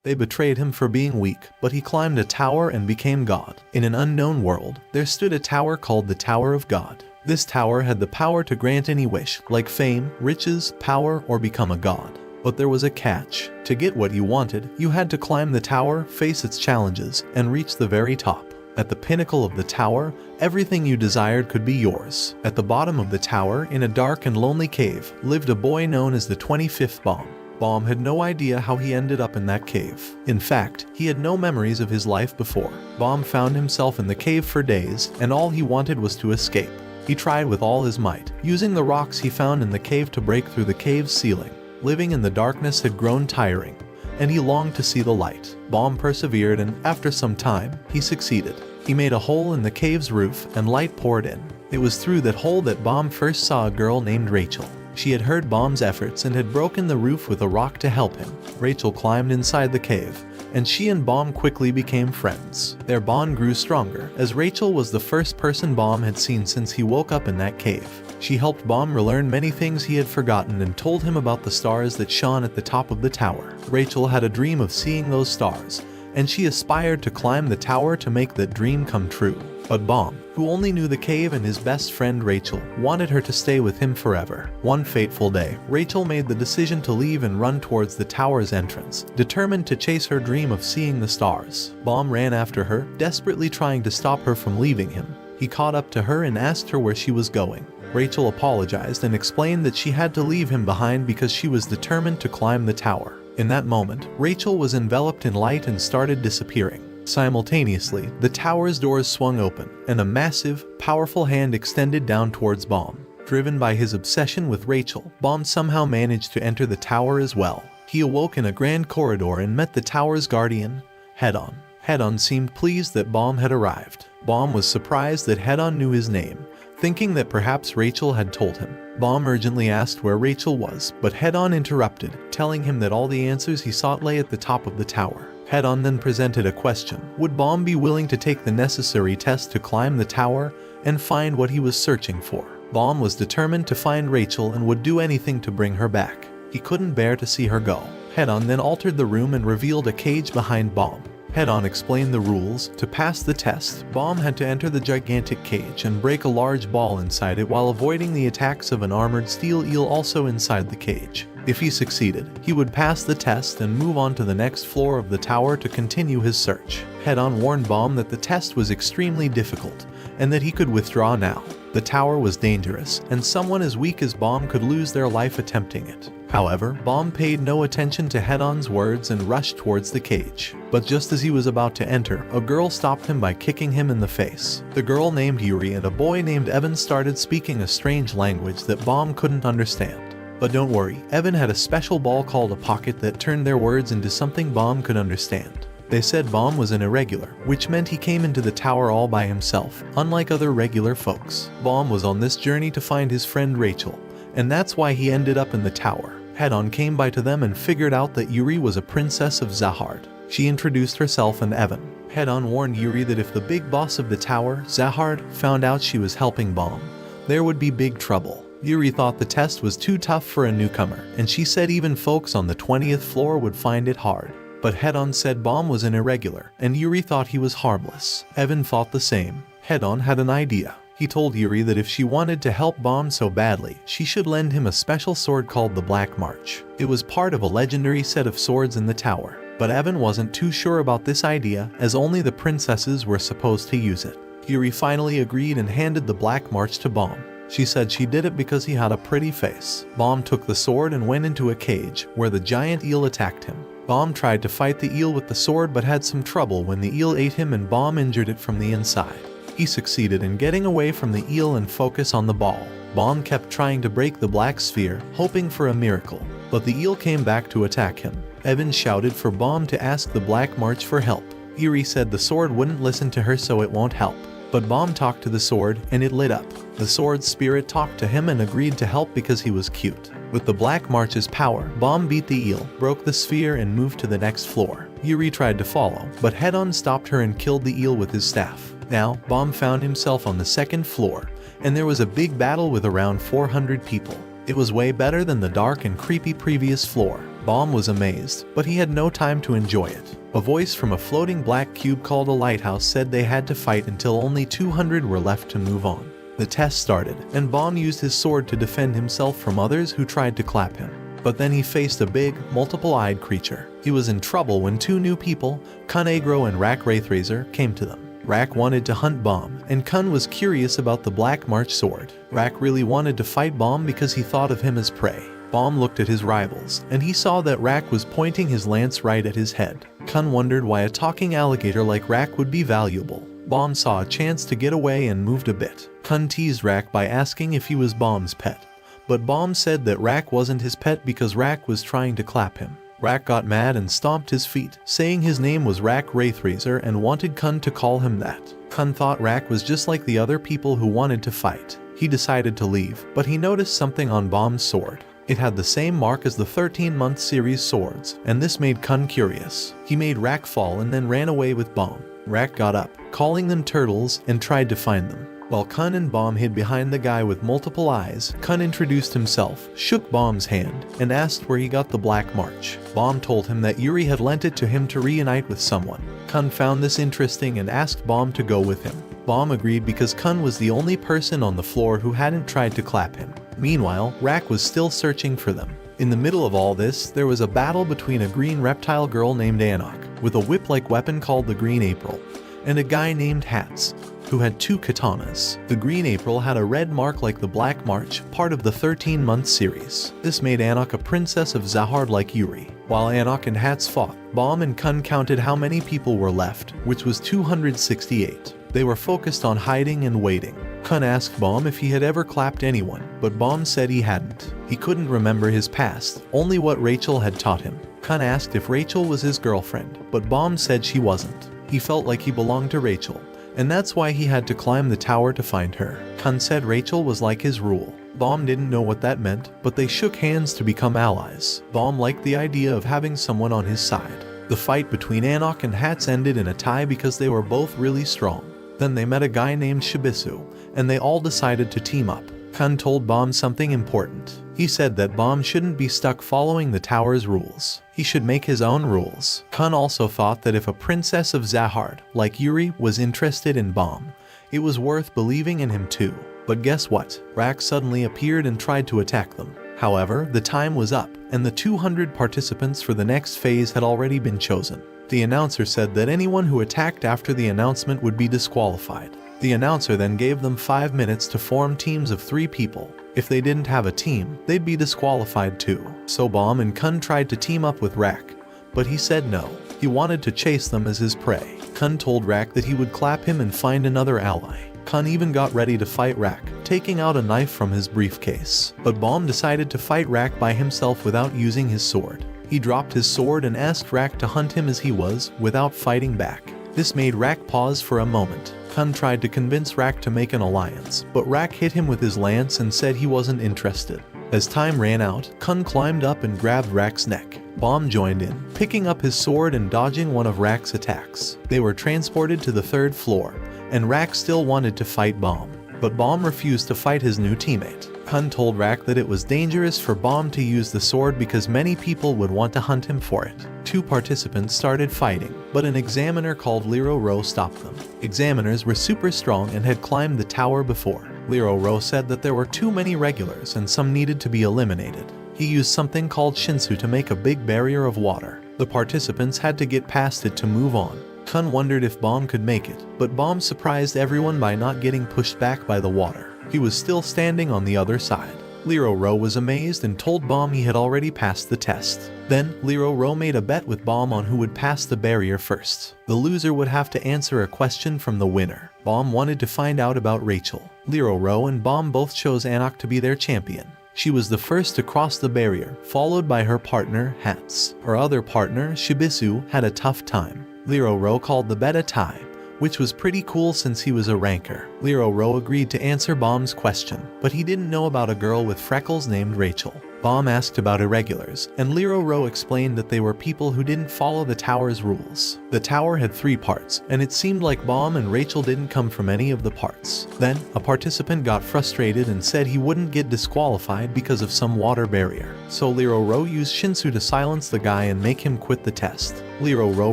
They betrayed him for being weak, but he climbed a tower and became God. In an unknown world, there stood a tower called the Tower of God. This tower had the power to grant any wish, like fame, riches, power, or become a god. But there was a catch. To get what you wanted, you had to climb the tower, face its challenges, and reach the very top. At the pinnacle of the tower, everything you desired could be yours. At the bottom of the tower, in a dark and lonely cave, lived a boy known as the 25th Bomb. Bomb had no idea how he ended up in that cave. In fact, he had no memories of his life before. Bomb found himself in the cave for days, and all he wanted was to escape. He tried with all his might, using the rocks he found in the cave to break through the cave's ceiling. Living in the darkness had grown tiring, and he longed to see the light. Bomb persevered, and after some time, he succeeded. He made a hole in the cave's roof, and light poured in. It was through that hole that Bomb first saw a girl named Rachel. She had heard Bomb's efforts and had broken the roof with a rock to help him. Rachel climbed inside the cave, and she and Bomb quickly became friends. Their bond grew stronger, as Rachel was the first person Bomb had seen since he woke up in that cave. She helped Bomb relearn many things he had forgotten and told him about the stars that shone at the top of the tower. Rachel had a dream of seeing those stars, and she aspired to climb the tower to make that dream come true. But Bomb, who only knew the cave and his best friend Rachel, wanted her to stay with him forever. One fateful day, Rachel made the decision to leave and run towards the tower's entrance, determined to chase her dream of seeing the stars. Bomb ran after her, desperately trying to stop her from leaving him. He caught up to her and asked her where she was going. Rachel apologized and explained that she had to leave him behind because she was determined to climb the tower. In that moment, Rachel was enveloped in light and started disappearing. Simultaneously, the tower's doors swung open, and a massive, powerful hand extended down towards Bomb. Driven by his obsession with Rachel, Bomb somehow managed to enter the tower as well. He awoke in a grand corridor and met the tower's guardian, Hedon. Hedon seemed pleased that Bomb had arrived. Bomb was surprised that Hedon knew his name, thinking that perhaps Rachel had told him. Bomb urgently asked where Rachel was, but Hedon interrupted, telling him that all the answers he sought lay at the top of the tower. Hedon then presented a question. Would Bomb be willing to take the necessary test to climb the tower and find what he was searching for? Bomb was determined to find Rachel and would do anything to bring her back. He couldn't bear to see her go. Hedon then altered the room and revealed a cage behind Bomb. Hedon explained the rules. To pass the test, Bomb had to enter the gigantic cage and break a large ball inside it while avoiding the attacks of an armored steel eel also inside the cage. If he succeeded, he would pass the test and move on to the next floor of the tower to continue his search. Hedon warned Bomb that the test was extremely difficult and that he could withdraw now. The tower was dangerous, and someone as weak as Bomb could lose their life attempting it. However, Bomb paid no attention to Hedon's words and rushed towards the cage. But just as he was about to enter, a girl stopped him by kicking him in the face. The girl named Yuri and a boy named Evan started speaking a strange language that Bomb couldn't understand. But don't worry, Evan had a special ball called a pocket that turned their words into something Bomb could understand. They said Bomb was an irregular, which meant he came into the tower all by himself, unlike other regular folks. Bomb was on this journey to find his friend Rachel, and that's why he ended up in the tower. Hedon came by to them and figured out that Yuri was a princess of Zahard. She introduced herself and Evan. Hedon warned Yuri that if the big boss of the tower, Zahard, found out she was helping Bomb, there would be big trouble. Yuri thought the test was too tough for a newcomer, and she said even folks on the 20th floor would find it hard. But Hedon said Bomb was an irregular, and Yuri thought he was harmless. Evan thought the same. Hedon had an idea. He told Yuri that if she wanted to help Bomb so badly, she should lend him a special sword called the Black March. It was part of a legendary set of swords in the tower. But Evan wasn't too sure about this idea, as only the princesses were supposed to use it. Yuri finally agreed and handed the Black March to Bomb. She said she did it because he had a pretty face. Bomb took the sword and went into a cage, where the giant eel attacked him. Bomb tried to fight the eel with the sword but had some trouble when the eel ate him and Bomb injured it from the inside. He succeeded in getting away from the eel and focus on the ball. Bomb kept trying to break the black sphere, hoping for a miracle, but the eel came back to attack him. Evan shouted for Bomb to ask the Black March for help. Yuri said the sword wouldn't listen to her, so it won't help. But Bomb talked to the sword, and it lit up. The sword's spirit talked to him and agreed to help because he was cute. With the Black March's power, Bomb beat the eel, broke the sphere, and moved to the next floor. Yuri tried to follow, but Hedon stopped her and killed the eel with his staff. Now, Bomb found himself on the second floor, and there was a big battle with around 400 people. It was way better than the dark and creepy previous floor. Bomb was amazed, but he had no time to enjoy it. A voice from a floating black cube called a lighthouse said they had to fight until only 200 were left to move on. The test started, and Bomb used his sword to defend himself from others who tried to clap him. But then he faced a big, multiple-eyed creature. He was in trouble when two new people, Kun Agro and Rak Wraithrazor, came to them. Rak wanted to hunt Bomb, and Kun was curious about the Black March sword. Rak really wanted to fight Bomb because he thought of him as prey. Bomb looked at his rivals, and he saw that Rak was pointing his lance right at his head. Kun wondered why a talking alligator like Rak would be valuable. Bomb saw a chance to get away and moved a bit. Kun teased Rak by asking if he was Bomb's pet. But Bomb said that Rak wasn't his pet because Rak was trying to clap him. Rak got mad and stomped his feet, saying his name was Rak Wraithrazor and wanted Kun to call him that. Kun thought Rak was just like the other people who wanted to fight. He decided to leave, but he noticed something on Bomb's sword. It had the same mark as the 13-month series swords, and this made Kun curious. He made Rak fall and then ran away with Bomb. Rak got up, calling them turtles, and tried to find them. While Kun and Bomb hid behind the guy with multiple eyes, Kun introduced himself, shook Bomb's hand, and asked where he got the Black March. Bomb told him that Yuri had lent it to him to reunite with someone. Kun found this interesting and asked Bomb to go with him. Bomb agreed because Kun was the only person on the floor who hadn't tried to clap him. Meanwhile, Rak was still searching for them. In the middle of all this, there was a battle between a green reptile girl named Anok, with a whip-like weapon called the Green April, and a guy named Hats, who had two katanas. The Green April had a red mark like the Black March, part of the 13-month series. This made Anok a princess of Zahard like Yuri. While Anok and Hats fought, Bomb and Kun counted how many people were left, which was 268. They were focused on hiding and waiting. Kun asked Bomb if he had ever clapped anyone, but Bomb said he hadn't. He couldn't remember his past, only what Rachel had taught him. Kun asked if Rachel was his girlfriend, but Bomb said she wasn't. He felt like he belonged to Rachel, and that's why he had to climb the tower to find her. Kun said Rachel was like his rule. Bomb didn't know what that meant, but they shook hands to become allies. Bomb liked the idea of having someone on his side. The fight between Anok and Hats ended in a tie because they were both really strong. Then they met a guy named Shibisu, and they all decided to team up. Kun told Bomb something important. He said that Bomb shouldn't be stuck following the tower's rules. He should make his own rules. Kun also thought that if a princess of Zahard, like Yuri, was interested in Bomb, it was worth believing in him too. But guess what? Rak suddenly appeared and tried to attack them. However, the time was up, and the 200 participants for the next phase had already been chosen. The announcer said that anyone who attacked after the announcement would be disqualified. The announcer then gave them 5 minutes to form teams of 3 people. If they didn't have a team, they'd be disqualified too. So Bomb and Kun tried to team up with Rak, but he said no. He wanted to chase them as his prey. Kun told Rak that he would clap him and find another ally. Kun even got ready to fight Rak, taking out a knife from his briefcase. But Bomb decided to fight Rak by himself without using his sword. He dropped his sword and asked Rak to hunt him as he was, without fighting back. This made Rak pause for a moment. Kun tried to convince Rak to make an alliance, but Rak hit him with his lance and said he wasn't interested. As time ran out, Kun climbed up and grabbed Rak's neck. Bomb joined in, picking up his sword and dodging one of Rak's attacks. They were transported to the 3rd floor, and Rak still wanted to fight Bomb. But Bomb refused to fight his new teammate. Kun told Rak that it was dangerous for Bomb to use the sword because many people would want to hunt him for it. 2 participants started fighting, but an examiner called Lero Ro stopped them. Examiners were super strong and had climbed the tower before. Lero Ro said that there were too many regulars and some needed to be eliminated. He used something called Shinsu to make a big barrier of water. The participants had to get past it to move on. Kun wondered if Bomb could make it, but Bomb surprised everyone by not getting pushed back by the water. He was still standing on the other side. Lero Ro was amazed and told Bomb he had already passed the test. Then, Lero Ro made a bet with Bomb on who would pass the barrier first. The loser would have to answer a question from the winner. Bomb wanted to find out about Rachel. Lero Ro and Bomb both chose Anok to be their champion. She was the first to cross the barrier, followed by her partner, Hats. Her other partner, Shibisu, had a tough time. Lero Ro called the bet a tie, which was pretty cool since he was a ranker. Lero Ro agreed to answer Bomb's question, but he didn't know about a girl with freckles named Rachel. Bomb asked about irregulars, and Lero Ro explained that they were people who didn't follow the tower's rules. The tower had 3 parts, and it seemed like Bomb and Rachel didn't come from any of the parts. Then, a participant got frustrated and said he wouldn't get disqualified because of some water barrier. So Lero Ro used Shinsu to silence the guy and make him quit the test. Lero Ro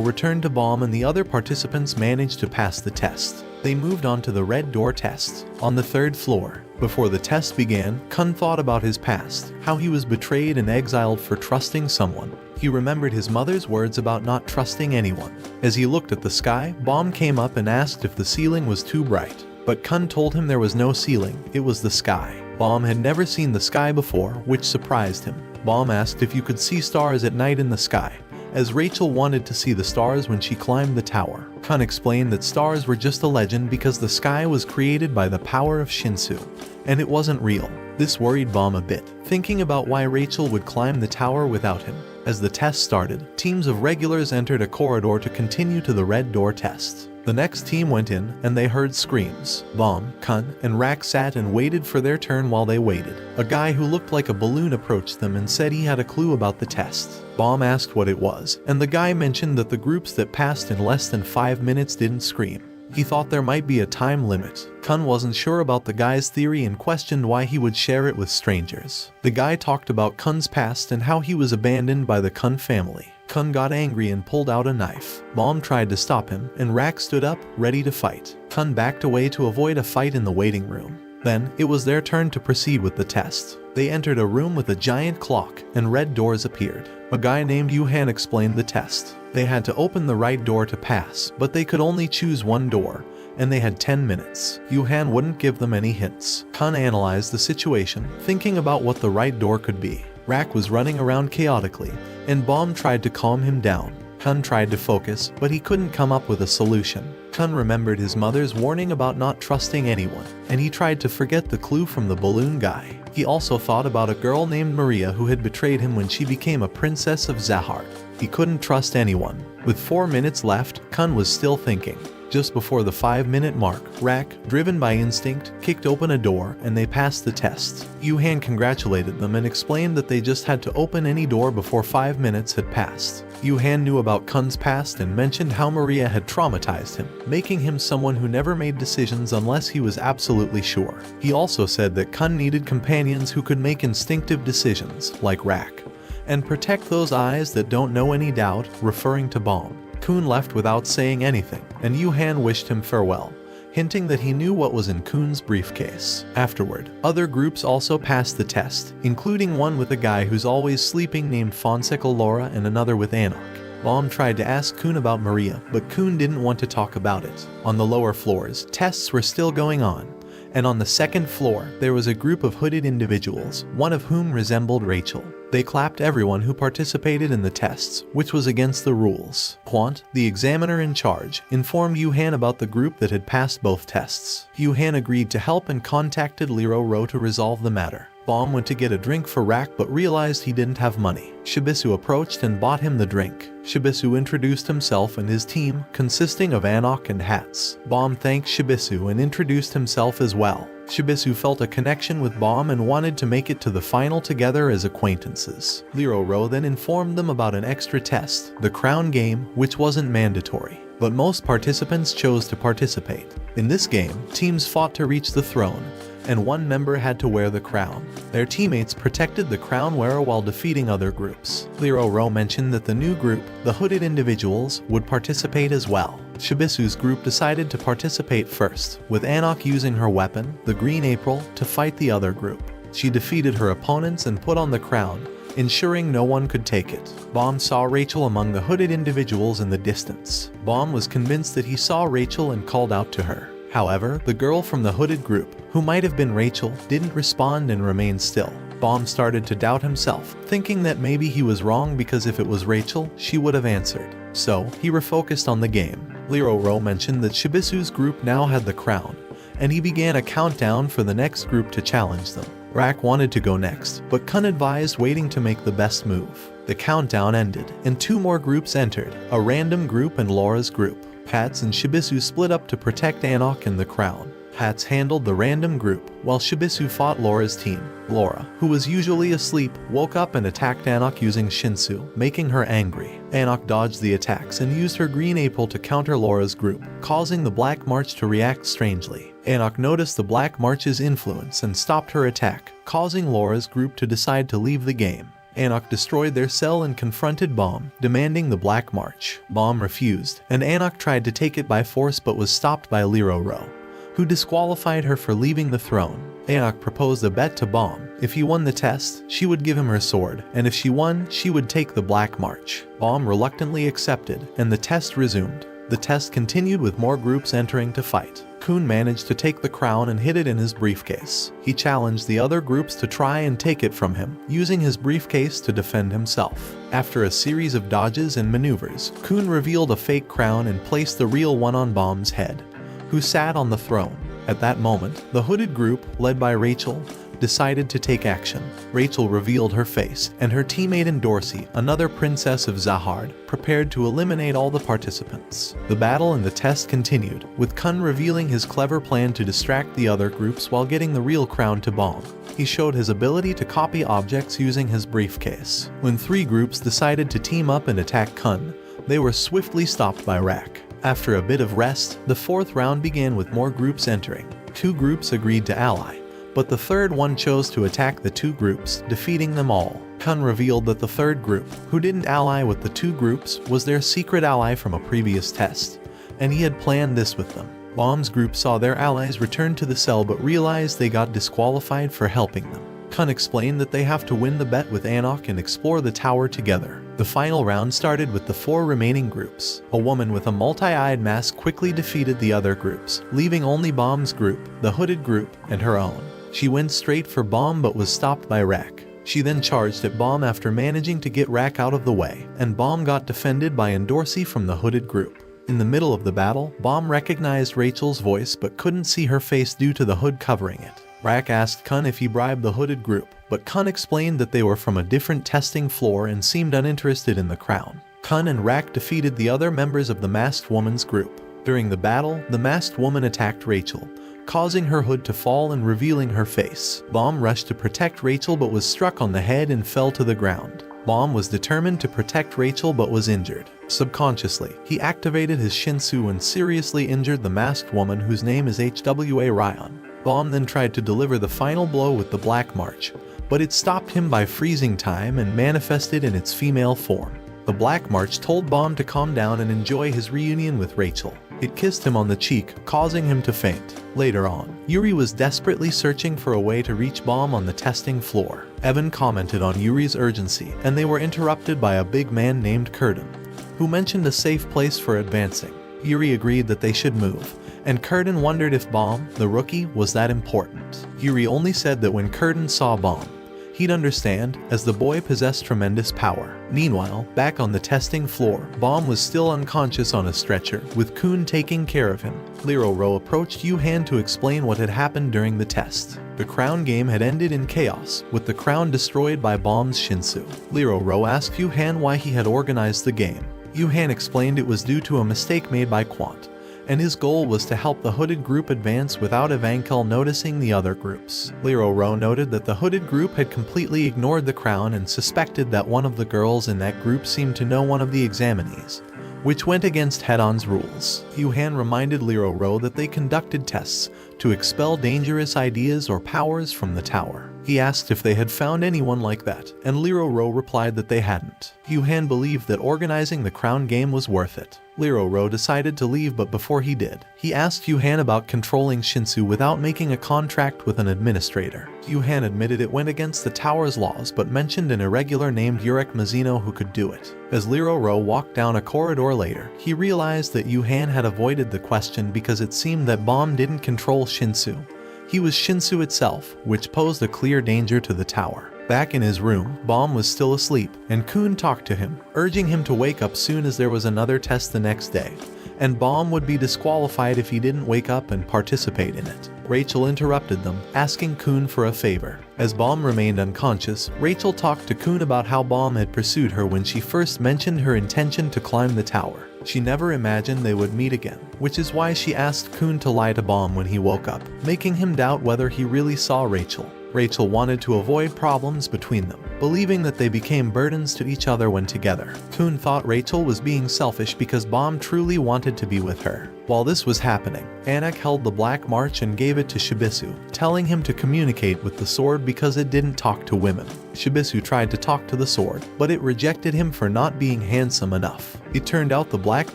returned to Bomb and the other participants managed to pass the test. They moved on to the red door test, on the 3rd floor. Before the test began, Kun thought about his past, how he was betrayed and exiled for trusting someone. He remembered his mother's words about not trusting anyone. As he looked at the sky, Bomb came up and asked if the ceiling was too bright. But Kun told him there was no ceiling, it was the sky. Bomb had never seen the sky before, which surprised him. Bomb asked if you could see stars at night in the sky, as Rachel wanted to see the stars when she climbed the tower. Kun explained that stars were just a legend because the sky was created by the power of Shinsu, and it wasn't real. This worried Bomb a bit, thinking about why Rachel would climb the tower without him. As the test started, teams of regulars entered a corridor to continue to the red door test. The next team went in, and they heard screams. Bomb, Kun, and Rak sat and waited for their turn while they waited. A guy who looked like a balloon approached them and said he had a clue about the test. Bomb asked what it was, and the guy mentioned that the groups that passed in less than 5 minutes didn't scream. He thought there might be a time limit. Kun wasn't sure about the guy's theory and questioned why he would share it with strangers. The guy talked about Kun's past and how he was abandoned by the Kun family. Kun got angry and pulled out a knife. Bomb tried to stop him, and Rak stood up, ready to fight. Kun backed away to avoid a fight in the waiting room. Then, it was their turn to proceed with the test. They entered a room with a giant clock, and red doors appeared. A guy named Yuhan explained the test. They had to open the right door to pass, but they could only choose one door, and they had 10 minutes. Yuhan wouldn't give them any hints. Kun analyzed the situation, thinking about what the right door could be. Rak was running around chaotically, and Bomb tried to calm him down. Kun tried to focus, but he couldn't come up with a solution. Kun remembered his mother's warning about not trusting anyone, and he tried to forget the clue from the balloon guy. He also thought about a girl named Maria who had betrayed him when she became a princess of Zahart. He couldn't trust anyone. With 4 minutes left, Kun was still thinking. Just before the 5-minute mark, Rak, driven by instinct, kicked open a door and they passed the test. Yuhan congratulated them and explained that they just had to open any door before 5 minutes had passed. Yuhan knew about Kun's past and mentioned how Maria had traumatized him, making him someone who never made decisions unless he was absolutely sure. He also said that Kun needed companions who could make instinctive decisions, like Rak, and protect those eyes that don't know any doubt, referring to Bomb. Kun left without saying anything, and Yuhan wished him farewell, hinting that he knew what was in Kun's briefcase. Afterward, other groups also passed the test, including one with a guy who's always sleeping named Fonseca Laura and another with Anok. Bomb tried to ask Kun about Maria, but Kun didn't want to talk about it. On the lower floors, tests were still going on, and on the 2nd floor, there was a group of hooded individuals, one of whom resembled Rachel. They clapped everyone who participated in the tests, which was against the rules. Quant, the examiner in charge, informed Yuhan about the group that had passed both tests. Yuhan agreed to help and contacted Lero Ro to resolve the matter. Bomb went to get a drink for Rak but realized he didn't have money. Shibisu approached and bought him the drink. Shibisu introduced himself and his team, consisting of Anok and Hats. Bomb thanked Shibisu and introduced himself as well. Shibisu felt a connection with Bomb and wanted to make it to the final together as acquaintances. Lero Ro then informed them about an extra test, the crown game, which wasn't mandatory, but most participants chose to participate. In this game, teams fought to reach the throne, and one member had to wear the crown. Their teammates protected the crown wearer while defeating other groups. Lero Ro mentioned that the new group, the hooded individuals, would participate as well. Shibisu's group decided to participate first, with Anok using her weapon, the Green April, to fight the other group. She defeated her opponents and put on the crown, ensuring no one could take it. Bomb saw Rachel among the hooded individuals in the distance. Bomb was convinced that he saw Rachel and called out to her. However, the girl from the hooded group, who might have been Rachel, didn't respond and remained still. Bomb started to doubt himself, thinking that maybe he was wrong because if it was Rachel, she would have answered. So, he refocused on the game. Lero Ro mentioned that Shibisu's group now had the crown, and he began a countdown for the next group to challenge them. Rak wanted to go next, but Kun advised waiting to make the best move. The countdown ended, and 2 more groups entered, a random group and Laura's group. Hats and Shibisu split up to protect Anok and the crown. Hats handled the random group, while Shibisu fought Laura's team. Laura, who was usually asleep, woke up and attacked Anok using Shinsu, making her angry. Anok dodged the attacks and used her green apple to counter Laura's group, causing the Black March to react strangely. Anok noticed the Black March's influence and stopped her attack, causing Laura's group to decide to leave the game. Anok destroyed their cell and confronted Bomb, demanding the Black March. Bomb refused, and Anok tried to take it by force but was stopped by Lero-Ro, who disqualified her for leaving the throne. Anok proposed a bet to Bomb. If he won the test, she would give him her sword, and if she won, she would take the Black March. Bomb reluctantly accepted, and the test resumed. The test continued with more groups entering to fight. Kun managed to take the crown and hid it in his briefcase. He challenged the other groups to try and take it from him, using his briefcase to defend himself. After a series of dodges and maneuvers, Kun revealed a fake crown and placed the real one on Bomb's head, who sat on the throne. At that moment, the hooded group, led by Rachel, decided to take action. Rachel revealed her face, and her teammate Endorsi, another princess of Zahard, prepared to eliminate all the participants. The battle and the test continued, with Kun revealing his clever plan to distract the other groups while getting the real crown to Bomb. He showed his ability to copy objects using his briefcase. When 3 groups decided to team up and attack Kun, they were swiftly stopped by Rak. After a bit of rest, the 4th round began with more groups entering. 2 groups agreed to ally, but the 3rd one chose to attack the 2 groups, defeating them all. Kun revealed that the 3rd group, who didn't ally with the 2 groups, was their secret ally from a previous test, and he had planned this with them. Bomb's group saw their allies return to the cell but realized they got disqualified for helping them. Kun explained that they have to win the bet with Anok and explore the tower together. The final round started with the 4 remaining groups. A woman with a multi-eyed mask quickly defeated the other groups, leaving only Bomb's group, the hooded group, and her own. She went straight for Bomb but was stopped by Rak. She then charged at Bomb after managing to get Rak out of the way, and Bomb got defended by Endorsi from the hooded group. In the middle of the battle, Bomb recognized Rachel's voice but couldn't see her face due to the hood covering it. Rak asked Kun if he bribed the hooded group, but Kun explained that they were from a different testing floor and seemed uninterested in the crown. Kun and Rak defeated the other members of the masked woman's group. During the battle, the masked woman attacked Rachel, causing her hood to fall and revealing her face. Bomb rushed to protect Rachel but was struck on the head and fell to the ground. Bomb was determined to protect Rachel but was injured. Subconsciously, he activated his Shinsu and seriously injured the masked woman whose name is HWA Ryan. Bomb then tried to deliver the final blow with the Black March, but it stopped him by freezing time and manifested in its female form. The Black March told Bomb to calm down and enjoy his reunion with Rachel. It kissed him on the cheek, causing him to faint. Later on, Yuri was desperately searching for a way to reach Bomb on the testing floor. Evan commented on Yuri's urgency, and they were interrupted by a big man named Kurden, who mentioned a safe place for advancing. Yuri agreed that they should move, and Kurden wondered if Bomb, the rookie, was that important. Yuri only said that when Kurden saw Bomb, he'd understand, as the boy possessed tremendous power. Meanwhile, back on the testing floor, Bomb was still unconscious on a stretcher, with Kun taking care of him. Lero-Ro approached Yuhan to explain what had happened during the test. The crown game had ended in chaos, with the crown destroyed by Bomb's Shinsu. Lero-Ro asked Yuhan why he had organized the game. Yuhan explained it was due to a mistake made by Quant, and his goal was to help the hooded group advance without Evankel noticing the other groups. Lero-Ro noted that the hooded group had completely ignored the crown and suspected that one of the girls in that group seemed to know one of the examinees, which went against Hedon's rules. Yuhan reminded Lero-Ro that they conducted tests to expel dangerous ideas or powers from the tower. He asked if they had found anyone like that, and Lero-Ro replied that they hadn't. Yuhan believed that organizing the crown game was worth it. Lero-Ro decided to leave, but before he did, he asked Yuhan about controlling Shinsu without making a contract with an administrator. Yuhan admitted it went against the tower's laws but mentioned an irregular named Yurek Mizuno who could do it. As Lero-Ro walked down a corridor later, he realized that Yuhan had avoided the question because it seemed that Bomb didn't control Shinsu. He was Shinsu itself, which posed a clear danger to the tower. Back in his room, Bomb was still asleep, and Kun talked to him, urging him to wake up soon as there was another test the next day, and Bomb would be disqualified if he didn't wake up and participate in it. Rachel interrupted them, asking Kun for a favor. As Bomb remained unconscious, Rachel talked to Kun about how Bomb had pursued her when she first mentioned her intention to climb the tower. She never imagined they would meet again, which is why she asked Kun to lie to Bomb when he woke up, making him doubt whether he really saw Rachel. Rachel wanted to avoid problems between them, believing that they became burdens to each other when together. Kun thought Rachel was being selfish because Bomb truly wanted to be with her. While this was happening, Anak held the Black March and gave it to Shibisu, telling him to communicate with the sword because it didn't talk to women. Shibisu tried to talk to the sword, but it rejected him for not being handsome enough. It turned out the Black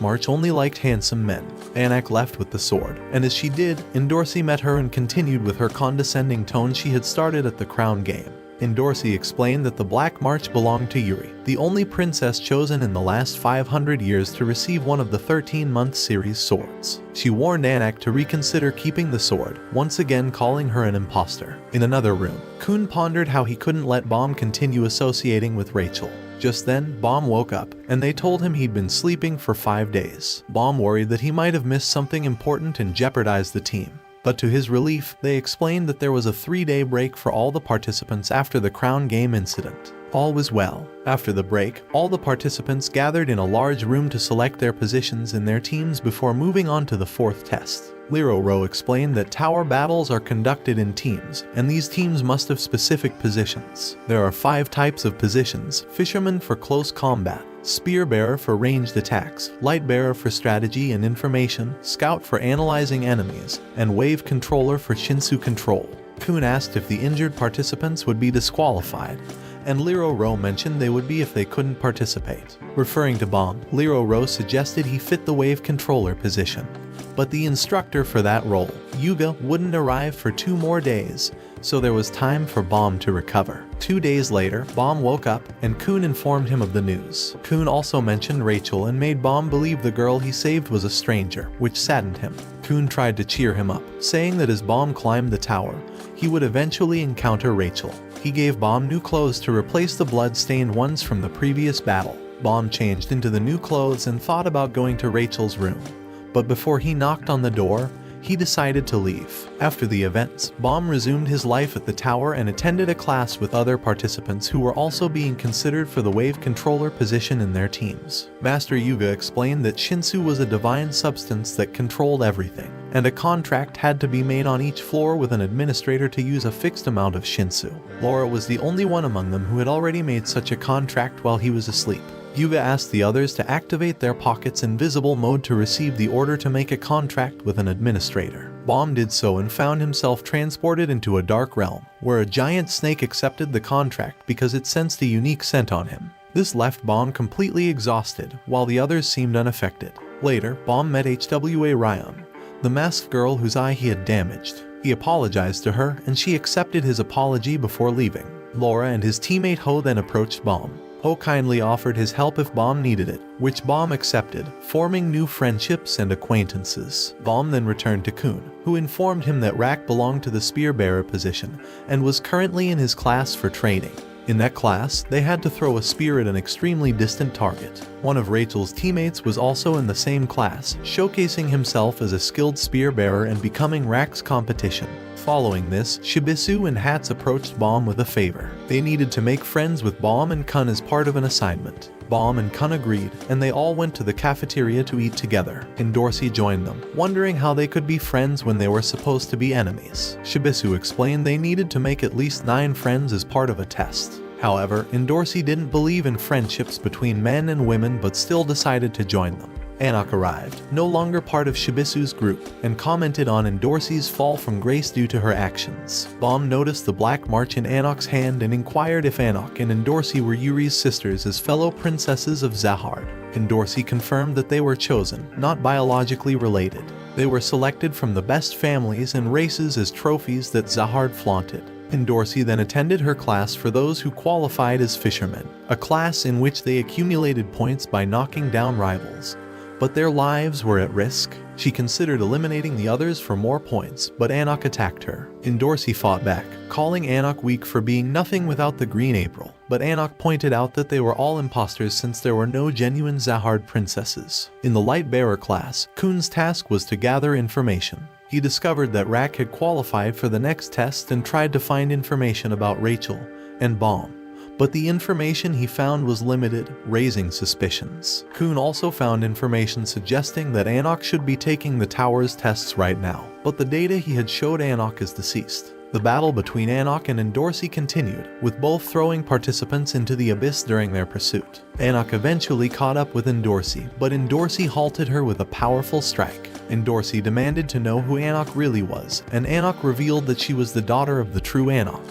March only liked handsome men. Anak left with the sword, and as she did, Endorsi met her and continued with her condescending tone she had started at the crown game. Endorsi explained that the Black March belonged to Yuri, the only princess chosen in the last 500 years to receive one of the 13-month series swords. She warned Anak to reconsider keeping the sword, once again calling her an imposter. In another room, Kun pondered how he couldn't let Bomb continue associating with Rachel. Just then, Bomb woke up, and they told him he'd been sleeping for 5 days. Bomb worried that he might have missed something important and jeopardized the team. But to his relief, they explained that there was a 3-day break for all the participants after the crown game incident. All was well. After the break, all the participants gathered in a large room to select their positions in their teams before moving on to the 4th test. Liro Ro explained that tower battles are conducted in teams, and these teams must have specific positions. There are 5 types of positions: Fisherman for close combat, Spear Bearer for ranged attacks, Light Bearer for strategy and information, Scout for analyzing enemies, and Wave Controller for Shinsu control. Kun asked if the injured participants would be disqualified, and Liro Ro mentioned they would be if they couldn't participate. Referring to Bomb, Liro Ro suggested he fit the Wave Controller position. But the instructor for that role, Yuga, wouldn't arrive for 2 more days, so there was time for Bomb to recover. 2 days later, Bomb woke up, and Kun informed him of the news. Kun also mentioned Rachel and made Bomb believe the girl he saved was a stranger, which saddened him. Kun tried to cheer him up, saying that as Bomb climbed the tower, he would eventually encounter Rachel. He gave Bomb new clothes to replace the blood-stained ones from the previous battle. Bomb changed into the new clothes and thought about going to Rachel's room. But before he knocked on the door, he decided to leave. After the events, Bomb resumed his life at the tower and attended a class with other participants who were also being considered for the Wave Controller position in their teams. Master Yuga explained that Shinsu was a divine substance that controlled everything, and a contract had to be made on each floor with an administrator to use a fixed amount of Shinsu. Laura was the only one among them who had already made such a contract while he was asleep. Yuga asked the others to activate their pockets in visible mode to receive the order to make a contract with an administrator. Bomb did so and found himself transported into a dark realm, where a giant snake accepted the contract because it sensed a unique scent on him. This left Bomb completely exhausted, while the others seemed unaffected. Later, Bomb met HWA Ryan, the masked girl whose eye he had damaged. He apologized to her, and she accepted his apology before leaving. Laura and his teammate Ho then approached Bomb. Ho kindly offered his help if Bomb needed it, which Bomb accepted, forming new friendships and acquaintances. Bomb then returned to Kun, who informed him that Rak belonged to the Spear Bearer position and was currently in his class for training. In that class, they had to throw a spear at an extremely distant target. One of Rachel's teammates was also in the same class, showcasing himself as a skilled spear bearer and becoming Rak's competition. Following this, Shibisu and Hats approached Bomb with a favor. They needed to make friends with Bomb and Kun as part of an assignment. Bomb and Kun agreed, and they all went to the cafeteria to eat together. Endorsi joined them, wondering how they could be friends when they were supposed to be enemies. Shibisu explained they needed to make at least 9 friends as part of a test. However, Endorsi didn't believe in friendships between men and women but still decided to join them. Anak arrived, no longer part of Shibisu's group, and commented on Endorsi's fall from grace due to her actions. Bomb noticed the black march in Anak's hand and inquired if Anak and Endorsi were Yuri's sisters as fellow princesses of Zahard. Endorsi confirmed that they were chosen, not biologically related. They were selected from the best families and races as trophies that Zahard flaunted. Endorsi then attended her class for those who qualified as fishermen, a class in which they accumulated points by knocking down rivals. But their lives were at risk. She considered eliminating the others for more points, but Anak attacked her. Endorsi fought back, calling Anak weak for being nothing without the Green April, but Anak pointed out that they were all imposters since there were no genuine Zahard princesses. In the Light Bearer class, Kun's task was to gather information. He discovered that Rak had qualified for the next test and tried to find information about Rachel and Bomb, but the information he found was limited, raising suspicions. Kun also found information suggesting that Anak should be taking the tower's tests right now, but the data he had showed Anak is deceased. The battle between Anak and Endorsi continued, with both throwing participants into the abyss during their pursuit. Anak eventually caught up with Endorsi, but Endorsi halted her with a powerful strike. Endorsi demanded to know who Anak really was, and Anak revealed that she was the daughter of the true Anak,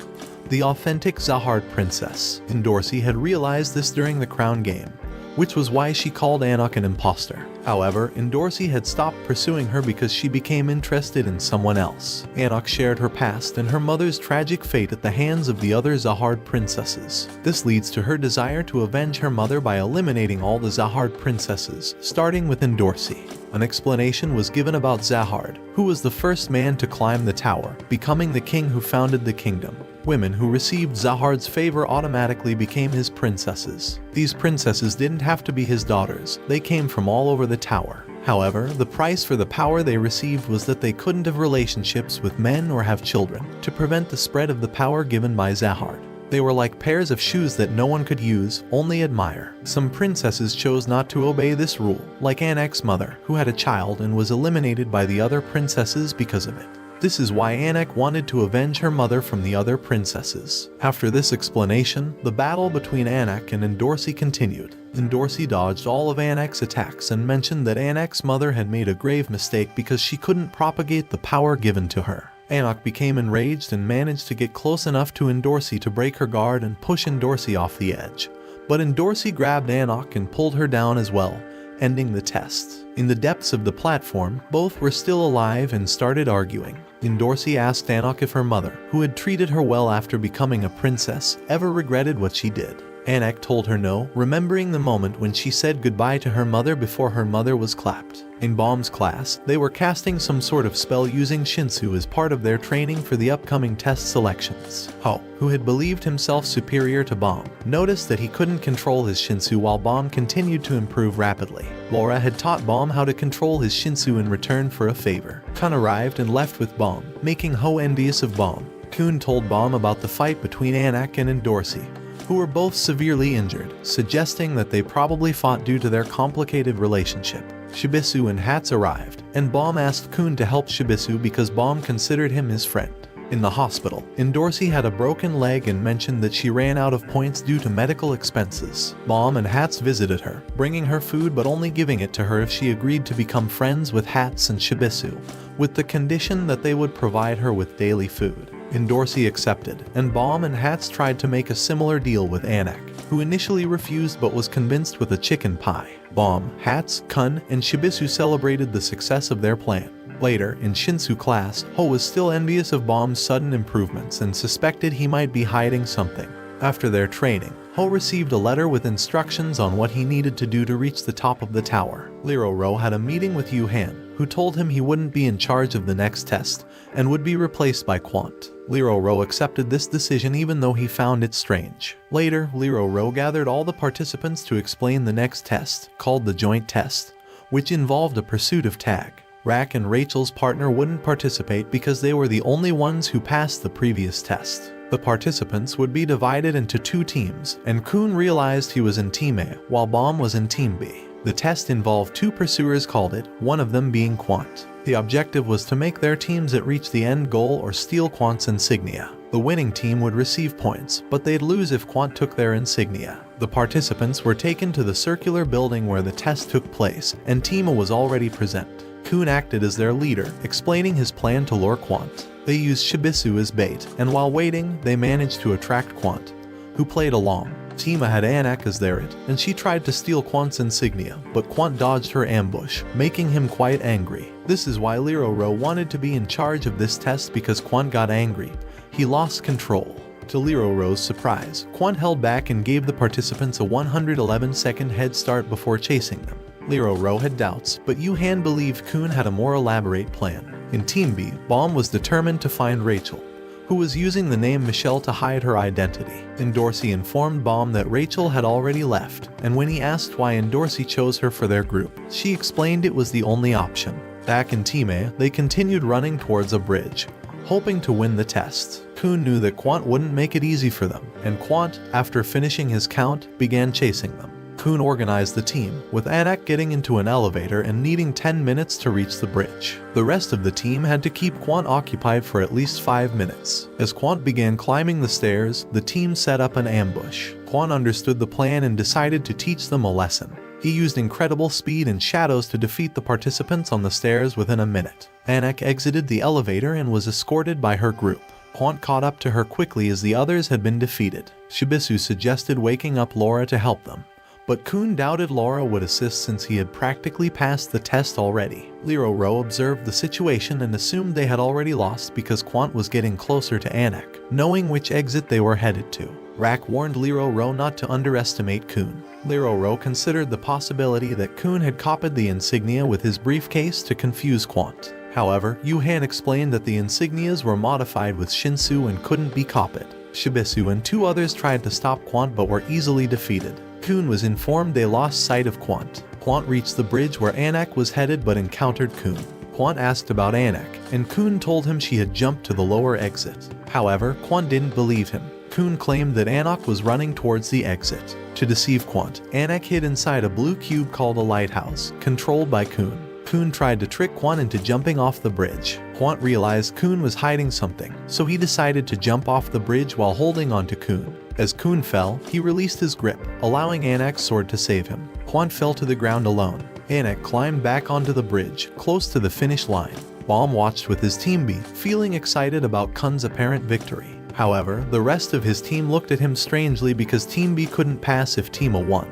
the authentic Zahard princess. Endorsi had realized this during the crown game, which was why she called Anak an imposter. However, Endorsi had stopped pursuing her because she became interested in someone else. Anak shared her past and her mother's tragic fate at the hands of the other Zahard princesses. This leads to her desire to avenge her mother by eliminating all the Zahard princesses, starting with Endorsi. An explanation was given about Zahard, who was the first man to climb the tower, becoming the king who founded the kingdom. Women who received Zahard's favor automatically became his princesses. These princesses didn't have to be his daughters, they came from all over the tower. However, the price for the power they received was that they couldn't have relationships with men or have children, to prevent the spread of the power given by Zahard. They were like pairs of shoes that no one could use, only admire. Some princesses chose not to obey this rule, like Anak's mother, who had a child and was eliminated by the other princesses because of it. This is why Anak wanted to avenge her mother from the other princesses. After this explanation, the battle between Anak and Endorsi continued. Endorsi dodged all of Anak's attacks and mentioned that Anak's mother had made a grave mistake because she couldn't propagate the power given to her. Anak became enraged and managed to get close enough to Endorsi to break her guard and push Endorsi off the edge. But Endorsi grabbed Anak and pulled her down as well, ending the test. In the depths of the platform, both were still alive and started arguing. Endorsi asked Anak if her mother, who had treated her well after becoming a princess, ever regretted what she did. Anak told her no, remembering the moment when she said goodbye to her mother before her mother was clapped. In Baum's class, they were casting some sort of spell using Shinsu as part of their training for the upcoming test selections. Ho, who had believed himself superior to Baum, noticed that he couldn't control his Shinsu while Baum continued to improve rapidly. Laura had taught Baum how to control his Shinsu in return for a favor. Kun arrived and left with Baum, making Ho envious of Baum. Kun told Baum about the fight between Anak and Endorsi, who were both severely injured, suggesting that they probably fought due to their complicated relationship. Shibisu and Hats arrived, and Baum asked Kun to help Shibisu because Baum considered him his friend. In the hospital, Endorsi had a broken leg and mentioned that she ran out of points due to medical expenses. Baum and Hats visited her, bringing her food but only giving it to her if she agreed to become friends with Hats and Shibisu, with the condition that they would provide her with daily food. Endorsi accepted, and Baum and Hats tried to make a similar deal with Anak, who initially refused but was convinced with a chicken pie. Baum, Hats, Kun, and Shibisu celebrated the success of their plan. Later, in Shinsu class, Ho was still envious of Baum's sudden improvements and suspected he might be hiding something. After their training, Ho received a letter with instructions on what he needed to do to reach the top of the tower. Liro Ro had a meeting with Yu Han, who told him he wouldn't be in charge of the next test and would be replaced by Quant. Liro Ro accepted this decision even though he found it strange. Later, Liro Ro gathered all the participants to explain the next test, called the Joint Test, which involved a pursuit of tag. Rak and Rachel's partner wouldn't participate because they were the only ones who passed the previous test. The participants would be divided into two teams, and Kun realized he was in Team A, while Baum was in Team B. The test involved two pursuers called it, one of them being Quant. The objective was to make their teams that reach the end goal or steal Quant's insignia. The winning team would receive points, but they'd lose if Quant took their insignia. The participants were taken to the circular building where the test took place, and Tima was already present. Kun acted as their leader, explaining his plan to lure Quant. They used Shibisu as bait, and while waiting, they managed to attract Quant, who played along. Tima had Anak as their it, and she tried to steal Quant's insignia, but Quant dodged her ambush, making him quite angry. This is why Liro Ro wanted to be in charge of this test because Quant got angry. He lost control. To Liro Ro's surprise, Quant held back and gave the participants a 111-second head start before chasing them. Liro Ro had doubts, but Yu Han believed Kun had a more elaborate plan. In Team B, Baum was determined to find Rachel, who was using the name Michelle to hide her identity. Endorsi informed Baum that Rachel had already left, and when he asked why Endorsi chose her for their group, she explained it was the only option. Back in Team A, they continued running towards a bridge. hoping to win the test. Kun knew that Quant wouldn't make it easy for them, and Quant, after finishing his count, began chasing them. Kun organized the team, with Anak getting into an elevator and needing 10 minutes to reach the bridge. The rest of the team had to keep Quant occupied for at least 5 minutes. As Quant began climbing the stairs, the team set up an ambush. Quant understood the plan and decided to teach them a lesson. He used incredible speed and shadows to defeat the participants on the stairs within a minute. Anak exited the elevator and was escorted by her group. Quant caught up to her quickly as the others had been defeated. Shibisu suggested waking up Laura to help them, but Kun doubted Laura would assist since he had practically passed the test already. Liroro observed the situation and assumed they had already lost because Quant was getting closer to Anak, knowing which exit they were headed to. Rak warned Liroro not to underestimate Kun. Liroro considered the possibility that Kun had copied the insignia with his briefcase to confuse Quant. However, Yuhan explained that the insignias were modified with Shinsu and couldn't be copied. Shibisu and 2 others tried to stop Quant but were easily defeated. Kun was informed they lost sight of Quant. Quant reached the bridge where Anak was headed but encountered Kun. Quant asked about Anak, and Kun told him she had jumped to the lower exit. However, Quant didn't believe him. Kun claimed that Anak was running towards the exit. To deceive Quant, Anak hid inside a blue cube called a lighthouse, controlled by Kun. Kun tried to trick Quant into jumping off the bridge. Quant realized Kun was hiding something, so he decided to jump off the bridge while holding onto Kun. As Kun fell, he released his grip, allowing Anak's sword to save him. Quant fell to the ground alone. Anak climbed back onto the bridge, close to the finish line. Baum watched with his team B, feeling excited about Kun's apparent victory. However, the rest of his team looked at him strangely because Team B couldn't pass if Team A won.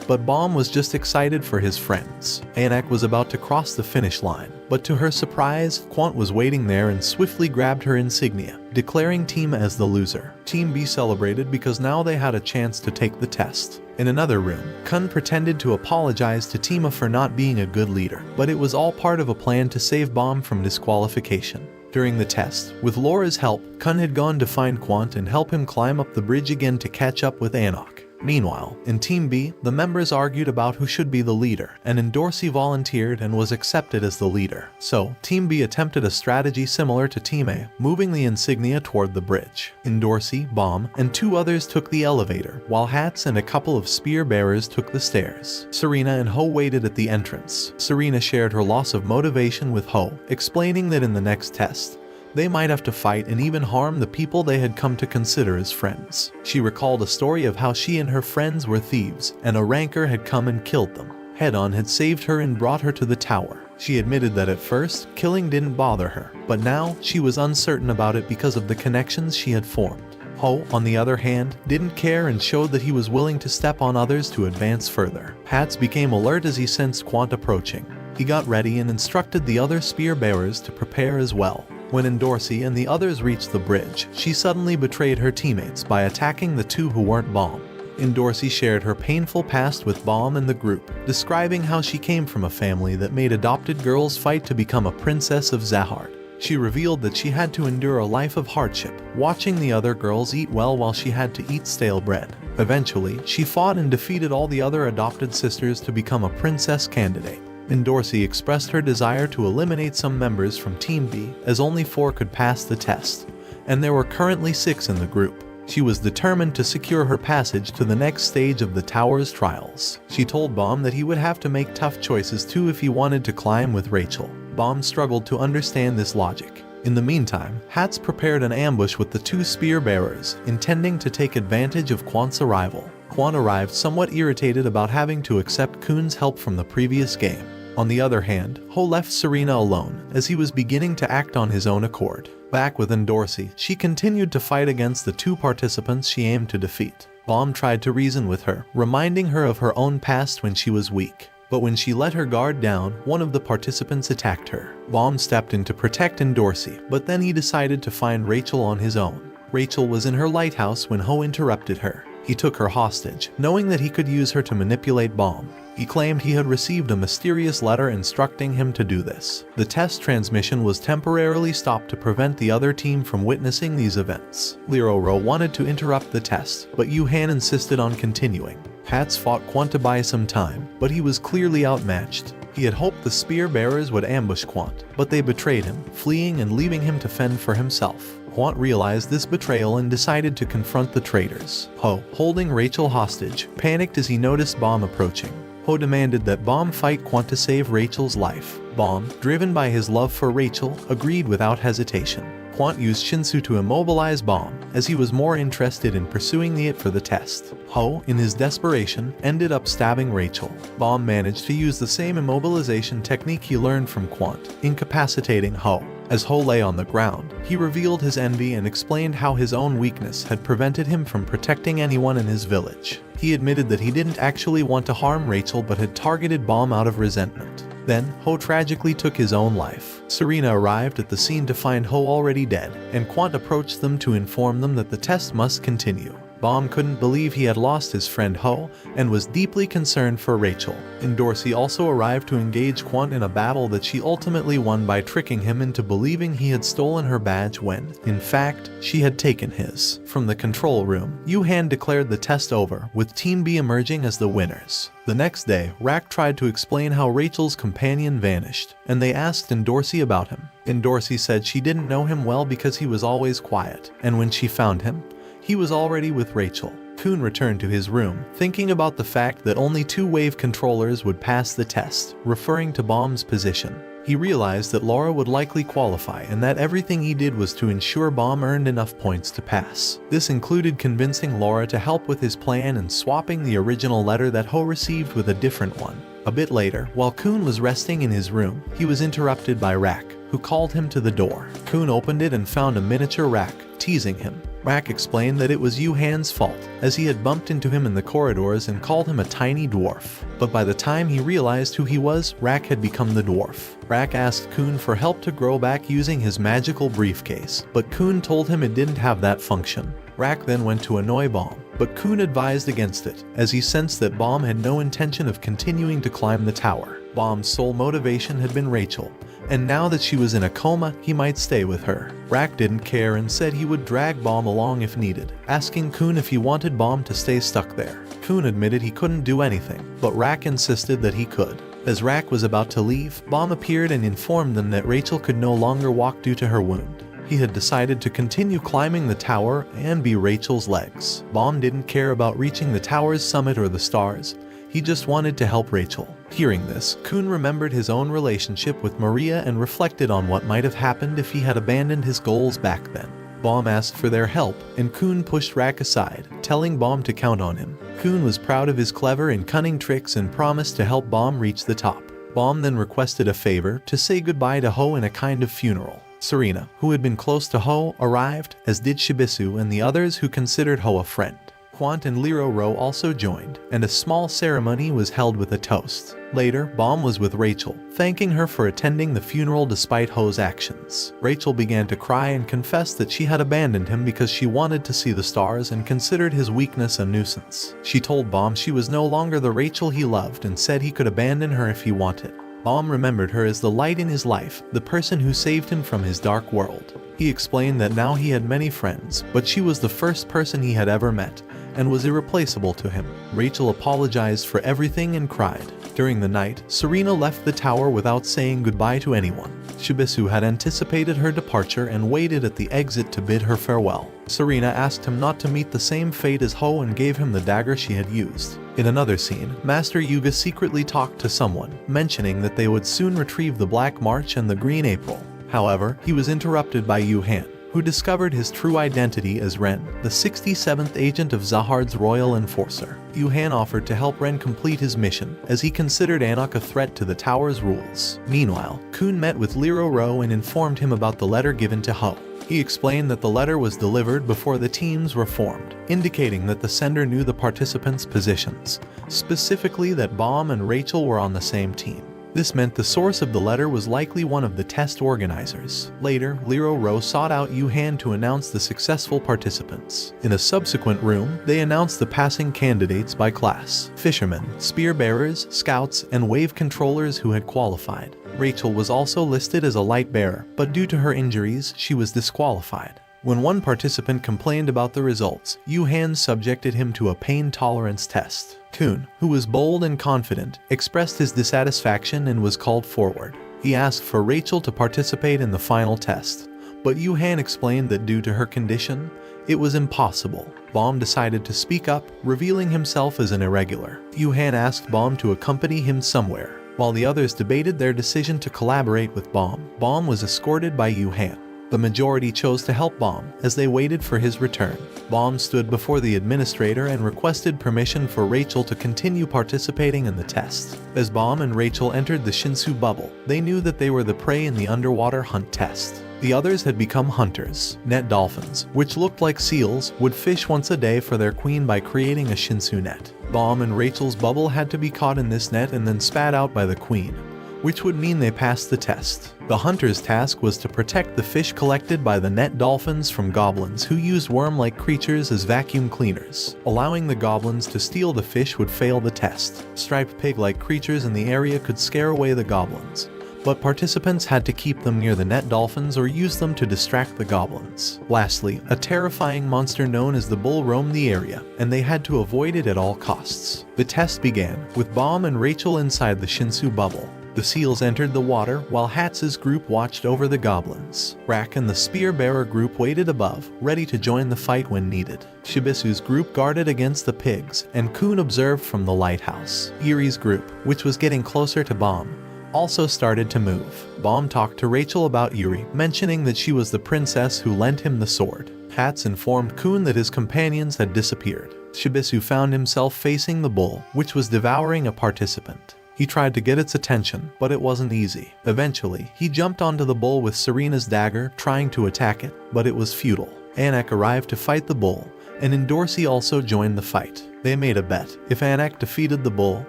But Baum was just excited for his friends. Anak was about to cross the finish line, but to her surprise, Quant was waiting there and swiftly grabbed her insignia, declaring Team A as the loser. Team B celebrated because now they had a chance to take the test. In another room, Kun pretended to apologize to Team A for not being a good leader, but it was all part of a plan to save Baum from disqualification. During the test, with Laura's help, Kun had gone to find Quant and help him climb up the bridge again to catch up with Anak. Meanwhile, in Team B, the members argued about who should be the leader, and Endorsi volunteered and was accepted as the leader. So, Team B attempted a strategy similar to Team A, moving the insignia toward the bridge. Endorsi, Baum, and 2 others took the elevator, while Hats and a couple of spear bearers took the stairs. Serena and Ho waited at the entrance. Serena shared her loss of motivation with Ho, explaining that in the next test, they might have to fight and even harm the people they had come to consider as friends. She recalled a story of how she and her friends were thieves, and a rancor had come and killed them. Hedon had saved her and brought her to the tower. She admitted that at first, killing didn't bother her, but now she was uncertain about it because of the connections she had formed. Ho, on the other hand, didn't care and showed that he was willing to step on others to advance further. Hats became alert as he sensed Quant approaching. He got ready and instructed the other spear bearers to prepare as well. When Endorsi and the others reached the bridge, she suddenly betrayed her teammates by attacking the 2 who weren't Baum. Endorsi shared her painful past with Baum and the group, describing how she came from a family that made adopted girls fight to become a princess of Zahard. She revealed that she had to endure a life of hardship, watching the other girls eat well while she had to eat stale bread. Eventually, she fought and defeated all the other adopted sisters to become a princess candidate. Endorsi expressed her desire to eliminate some members from Team B, as only 4 could pass the test, and there were currently 6 in the group. She was determined to secure her passage to the next stage of the tower's trials. She told Baum that he would have to make tough choices too if he wanted to climb with Rachel. Baum struggled to understand this logic. In the meantime, Hats prepared an ambush with the 2 spear bearers, intending to take advantage of Quant's arrival. Quant arrived somewhat irritated about having to accept Kun's help from the previous game. On the other hand, Ho left Serena alone, as he was beginning to act on his own accord. Back with Endorsi, she continued to fight against the 2 participants she aimed to defeat. Baum tried to reason with her, reminding her of her own past when she was weak. But when she let her guard down, one of the participants attacked her. Baum stepped in to protect Endorsi, but then he decided to find Rachel on his own. Rachel was in her lighthouse when Ho interrupted her. He took her hostage, knowing that he could use her to manipulate Baum. He claimed he had received a mysterious letter instructing him to do this. The test transmission was temporarily stopped to prevent the other team from witnessing these events. Liroro wanted to interrupt the test, but Yuhan insisted on continuing. Hats fought Quant to buy some time, but he was clearly outmatched. He had hoped the spear bearers would ambush Quant, but they betrayed him, fleeing and leaving him to fend for himself. Quant realized this betrayal and decided to confront the traitors. Ho, holding Rachel hostage, panicked as he noticed Bomb approaching. Ho demanded that Bomb fight Quant to save Rachel's life. Bomb, driven by his love for Rachel, agreed without hesitation. Quant used Shinsu to immobilize Bomb, as he was more interested in pursuing it for the test. Ho, in his desperation, ended up stabbing Rachel. Bomb managed to use the same immobilization technique he learned from Quant, incapacitating Ho. As Ho lay on the ground, he revealed his envy and explained how his own weakness had prevented him from protecting anyone in his village. He admitted that he didn't actually want to harm Rachel but had targeted Bomb out of resentment. Then, Ho tragically took his own life. Serena arrived at the scene to find Ho already dead, and Quant approached them to inform them that the test must continue. Bomb couldn't believe he had lost his friend Ho, and was deeply concerned for Rachel. Dorsey also arrived to engage Quant in a battle that she ultimately won by tricking him into believing he had stolen her badge when, in fact, she had taken his. From the control room, Yu-Han declared the test over, with Team B emerging as the winners. The next day, Rack tried to explain how Rachel's companion vanished, and they asked Dorsey about him. Dorsey said she didn't know him well because he was always quiet, and when she found him, he was already with Rachel. Kun returned to his room, thinking about the fact that only 2 wave controllers would pass the test, referring to Bomb's position. He realized that Laura would likely qualify and that everything he did was to ensure Bomb earned enough points to pass. This included convincing Laura to help with his plan and swapping the original letter that Ho received with a different one. A bit later, while Kun was resting in his room, he was interrupted by Rack, who called him to the door. Kun opened it and found a miniature Rack, teasing him. Rack explained that it was Yu-Han's fault, as he had bumped into him in the corridors and called him a tiny dwarf. But by the time he realized who he was, Rack had become the dwarf. Rack asked Kun for help to grow back using his magical briefcase, but Kun told him it didn't have that function. Rack then went to annoy Bomb, but Kun advised against it, as he sensed that Bomb had no intention of continuing to climb the tower. Bomb's sole motivation had been Rachel, and now that she was in a coma, he might stay with her. Rack didn't care and said he would drag Bomb along if needed, asking Kun if he wanted Bomb to stay stuck there. Kun admitted he couldn't do anything, but Rack insisted that he could. As Rack was about to leave, Bomb appeared and informed them that Rachel could no longer walk due to her wound. He had decided to continue climbing the tower and be Rachel's legs. Bomb didn't care about reaching the tower's summit or the stars. He just wanted to help Rachel. Hearing this, Kun remembered his own relationship with Maria and reflected on what might have happened if he had abandoned his goals back then. Bomb asked for their help, and Kun pushed Rack aside, telling Bomb to count on him. Kun was proud of his clever and cunning tricks and promised to help Bomb reach the top. Bomb then requested a favor to say goodbye to Ho in a kind of funeral. Serena, who had been close to Ho, arrived, as did Shibisu and the others who considered Ho a friend. Quant and Liro Ro also joined, and a small ceremony was held with a toast. Later, Bomb was with Rachel, thanking her for attending the funeral despite Ho's actions. Rachel began to cry and confessed that she had abandoned him because she wanted to see the stars and considered his weakness a nuisance. She told Bomb she was no longer the Rachel he loved and said he could abandon her if he wanted. Bomb remembered her as the light in his life, the person who saved him from his dark world. He explained that now he had many friends, but she was the first person he had ever met, and was irreplaceable to him. Rachel apologized for everything and cried. During the night, Serena left the tower without saying goodbye to anyone. Shibisu had anticipated her departure and waited at the exit to bid her farewell. Serena asked him not to meet the same fate as Ho and gave him the dagger she had used. In another scene, Master Yuga secretly talked to someone, mentioning that they would soon retrieve the Black March and the Green April. However, he was interrupted by Yu-Han, who discovered his true identity as Ren, the 67th agent of Zahard's royal enforcer. Yu-Han offered to help Ren complete his mission, as he considered Anak a threat to the tower's rules. Meanwhile, Kun met with Liro Ro and informed him about the letter given to Ho. He explained that the letter was delivered before the teams were formed, indicating that the sender knew the participants' positions, specifically that Bomb and Rachel were on the same team. This meant the source of the letter was likely one of the test organizers. Later, Liro Ro sought out Yu-Han to announce the successful participants. In a subsequent room, they announced the passing candidates by class: fishermen, spear bearers, scouts, and wave controllers who had qualified. Rachel was also listed as a light bearer, but due to her injuries, she was disqualified. When one participant complained about the results, Yu-Han subjected him to a pain tolerance test. Kun, who was bold and confident, expressed his dissatisfaction and was called forward. He asked for Rachel to participate in the final test, but Yu-Han explained that due to her condition, it was impossible. Baum decided to speak up, revealing himself as an irregular. Yu-Han asked Baum to accompany him somewhere. While the others debated their decision to collaborate with Baum, Baum was escorted by Yu-Han. The majority chose to help Baum as they waited for his return. Baum stood before the administrator and requested permission for Rachel to continue participating in the test. As Baum and Rachel entered the Shinsu bubble, they knew that they were the prey in the underwater hunt test. The others had become hunters. Net dolphins, which looked like seals, would fish once a day for their queen by creating a Shinsu net. Baum and Rachel's bubble had to be caught in this net and then spat out by the queen, which would mean they passed the test. The hunter's task was to protect the fish collected by the net dolphins from goblins who used worm-like creatures as vacuum cleaners. Allowing the goblins to steal the fish would fail the test. Striped pig-like creatures in the area could scare away the goblins, but participants had to keep them near the net dolphins or use them to distract the goblins. Lastly, a terrifying monster known as the bull roamed the area, and they had to avoid it at all costs. The test began, with Baum and Rachel inside the Shinsu bubble. The seals entered the water, while Hatz's group watched over the goblins. Rak and the spear-bearer group waited above, ready to join the fight when needed. Shibisu's group guarded against the pigs, and Kun observed from the lighthouse. Yuri's group, which was getting closer to Baum, also started to move. Baum talked to Rachel about Yuri, mentioning that she was the princess who lent him the sword. Hatz informed Kun that his companions had disappeared. Shibisu found himself facing the bull, which was devouring a participant. He tried to get its attention, but it wasn't easy. Eventually, he jumped onto the bull with Serena's dagger, trying to attack it, but it was futile. Anak arrived to fight the bull, and Endorsi also joined the fight. They made a bet. If Anak defeated the bull,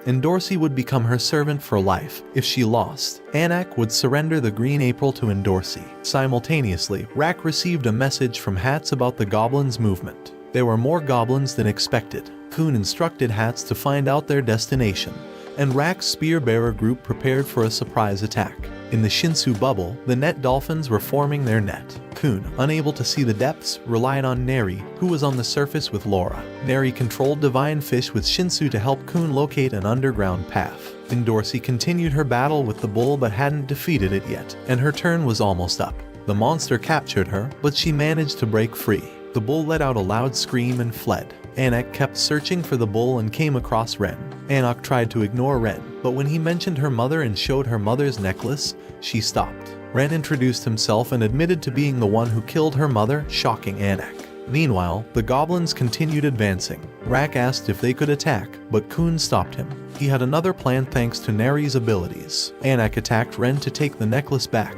Endorsi would become her servant for life. If she lost, Anak would surrender the Green April to Endorsi. Simultaneously, Rak received a message from Hatz about the goblins' movement. There were more goblins than expected. Kun instructed Hatz to find out their destination, and Rak's spear-bearer group prepared for a surprise attack. In the Shinsu bubble, the net dolphins were forming their net. Kun, unable to see the depths, relied on Neri, who was on the surface with Laura. Neri controlled divine fish with Shinsu to help Kun locate an underground path. Endorsi continued her battle with the bull but hadn't defeated it yet, and her turn was almost up. The monster captured her, but she managed to break free. The bull let out a loud scream and fled. Anak kept searching for the bull and came across Ren. Anak tried to ignore Ren, but when he mentioned her mother and showed her mother's necklace, she stopped. Ren introduced himself and admitted to being the one who killed her mother, shocking Anak. Meanwhile, the goblins continued advancing. Rak asked if they could attack, but Kun stopped him. He had another plan thanks to Neri's abilities. Anak attacked Ren to take the necklace back,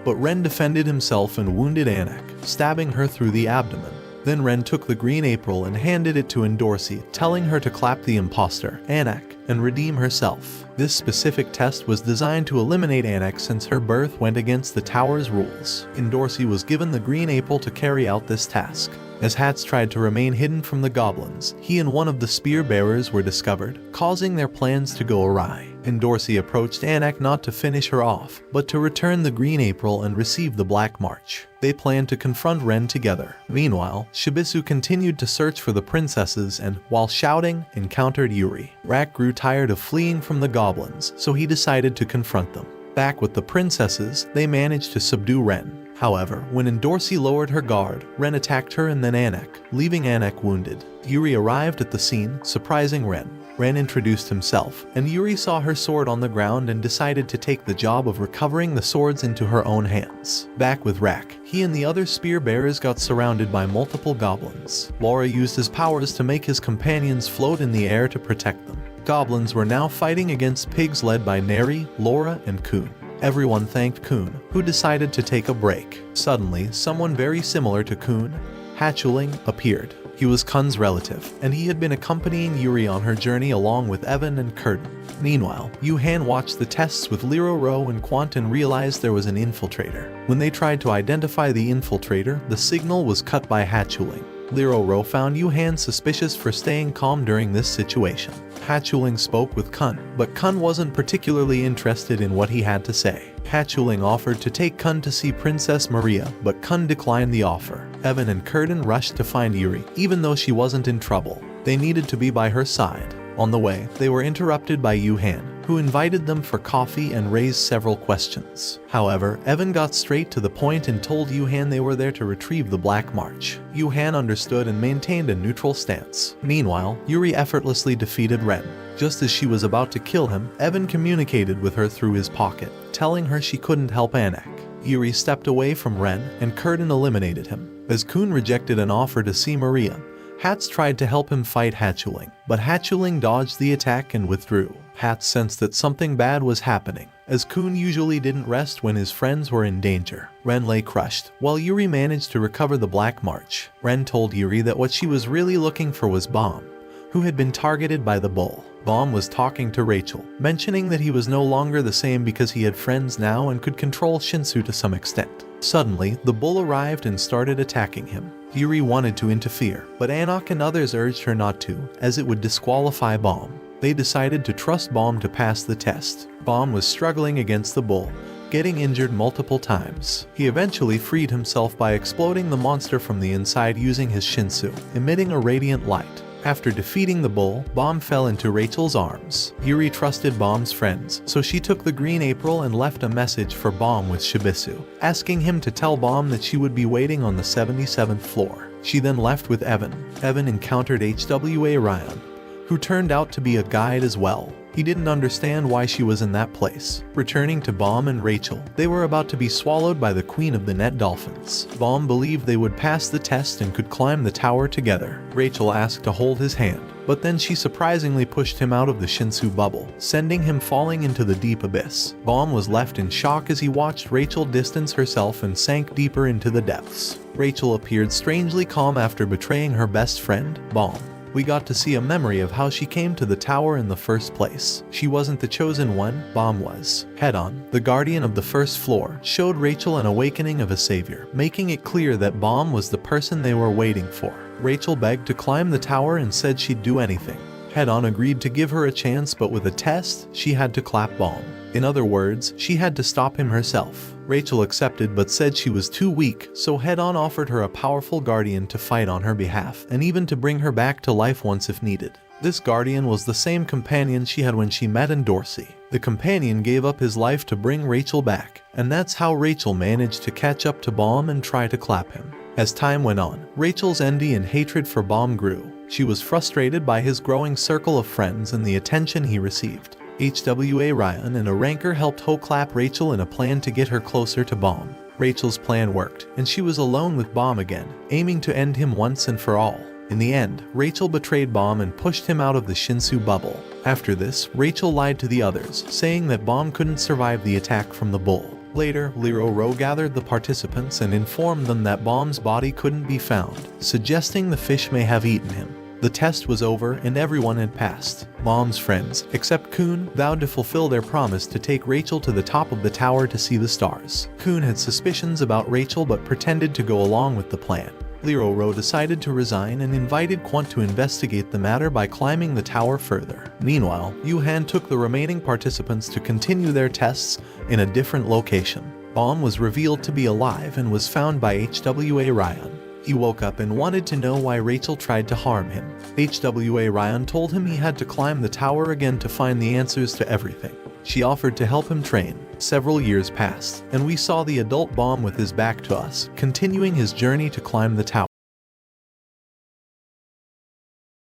but Ren defended himself and wounded Anak, stabbing her through the abdomen. Then Ren took the Green April and handed it to Endorsi, telling her to clap the imposter, Anak, and redeem herself. This specific test was designed to eliminate Anak since her birth went against the tower's rules. Endorsi was given the Green April to carry out this task. As Hatz tried to remain hidden from the goblins, he and one of the spear-bearers were discovered, causing their plans to go awry. Endorsi approached Anak not to finish her off, but to return the Green April and receive the Black March. They planned to confront Ren together. Meanwhile, Shibisu continued to search for the princesses and, while shouting, encountered Yuri. Rak grew tired of fleeing from the goblins, so he decided to confront them. Back with the princesses, they managed to subdue Ren. However, when Endorsi lowered her guard, Ren attacked her and then Anak, leaving Anak wounded. Yuri arrived at the scene, surprising Ren. Ren introduced himself, and Yuri saw her sword on the ground and decided to take the job of recovering the swords into her own hands. Back with Rak, he and the other spear-bearers got surrounded by multiple goblins. Laura used his powers to make his companions float in the air to protect them. Goblins were now fighting against pigs led by Neri, Laura, and Kun. Everyone thanked Kun, who decided to take a break. Suddenly, someone very similar to Kun, Hatchuling, appeared. He was Kun's relative, and he had been accompanying Yuri on her journey along with Evan and Curtin. Meanwhile, Yu-Han watched the tests with Liro Ro and Quant and realized there was an infiltrator. When they tried to identify the infiltrator, the signal was cut by Hatchuling. Liro Ro found Yu-Han suspicious for staying calm during this situation. Hatchuling spoke with Kun, but Kun wasn't particularly interested in what he had to say. Hatchuling offered to take Kun to see Princess Maria, but Kun declined the offer. Evan and Curtin rushed to find Yuri, even though she wasn't in trouble. They needed to be by her side. On the way, they were interrupted by Yuhan, who invited them for coffee and raised several questions. However, Evan got straight to the point and told Yuhan they were there to retrieve the Black March. Yuhan understood and maintained a neutral stance. Meanwhile, Yuri effortlessly defeated Ren. Just as she was about to kill him, Evan communicated with her through his pocket, telling her she couldn't help Anak. Yuri stepped away from Ren, and Curtin eliminated him. As Kun rejected an offer to see Maria, Hats tried to help him fight Hatchling, but Hatchling dodged the attack and withdrew. Hats sensed that something bad was happening, as Kun usually didn't rest when his friends were in danger. Ren lay crushed, while Yuri managed to recover the Black March. Ren told Yuri that what she was really looking for was Bomb, who had been targeted by the bull. Bomb was talking to Rachel, mentioning that he was no longer the same because he had friends now and could control Shinsu to some extent. Suddenly, the bull arrived and started attacking him. Yuri wanted to interfere, but Anak and others urged her not to, as it would disqualify Bomb. They decided to trust Bomb to pass the test. Bomb was struggling against the bull, getting injured multiple times. He eventually freed himself by exploding the monster from the inside using his Shinsu, emitting a radiant light. After defeating the bull, Bomb fell into Rachel's arms. Yuri trusted Bomb's friends, so she took the green April and left a message for Bomb with Shibisu, asking him to tell Bomb that she would be waiting on the 77th floor. She then left with Evan. Evan encountered HWA Ryan, who turned out to be a guide as well. He didn't understand why she was in that place. Returning to Bomb and Rachel, they were about to be swallowed by the Queen of the Net Dolphins. Bomb believed they would pass the test and could climb the tower together. Rachel asked to hold his hand, but then she surprisingly pushed him out of the Shinsu bubble, sending him falling into the deep abyss. Bomb was left in shock as he watched Rachel distance herself and sank deeper into the depths. Rachel appeared strangely calm after betraying her best friend, Bomb. We got to see a memory of how she came to the tower in the first place. She wasn't the chosen one, Bomb was. Head-on, the guardian of the first floor, showed Rachel an awakening of a savior, making it clear that Bomb was the person they were waiting for. Rachel begged to climb the tower and said she'd do anything. Head-on agreed to give her a chance, but with a test, she had to clap Bomb. In other words, she had to stop him herself. Rachel accepted but said she was too weak, so Head-on offered her a powerful guardian to fight on her behalf, and even to bring her back to life once if needed. This guardian was the same companion she had when she met in Dorsey. The companion gave up his life to bring Rachel back, and that's how Rachel managed to catch up to Bomb and try to clap him. As time went on, Rachel's envy and hatred for Bomb grew. She was frustrated by his growing circle of friends and the attention he received. HWA Ryan and a ranker helped clap Rachel in a plan to get her closer to Bomb. Rachel's plan worked, and she was alone with Bomb again, aiming to end him once and for all. In the end, Rachel betrayed Bomb and pushed him out of the Shinsu bubble. After this, Rachel lied to the others, saying that Bomb couldn't survive the attack from the bull. Later, Lero Ro gathered the participants and informed them that Bomb's body couldn't be found, suggesting the fish may have eaten him. The test was over and everyone had passed. Bomb's friends, except Kun, vowed to fulfill their promise to take Rachel to the top of the tower to see the stars. Kun had suspicions about Rachel but pretended to go along with the plan. Lero Ro decided to resign and invited Quant to investigate the matter by climbing the tower further. Meanwhile, Yuhan took the remaining participants to continue their tests in a different location. Bomb was revealed to be alive and was found by HWA Ryan. He woke up and wanted to know why Rachel tried to harm him. HWA Ryan told him he had to climb the tower again to find the answers to everything. She offered to help him train. Several years passed, and we saw the adult Bomb with his back to us, continuing his journey to climb the tower.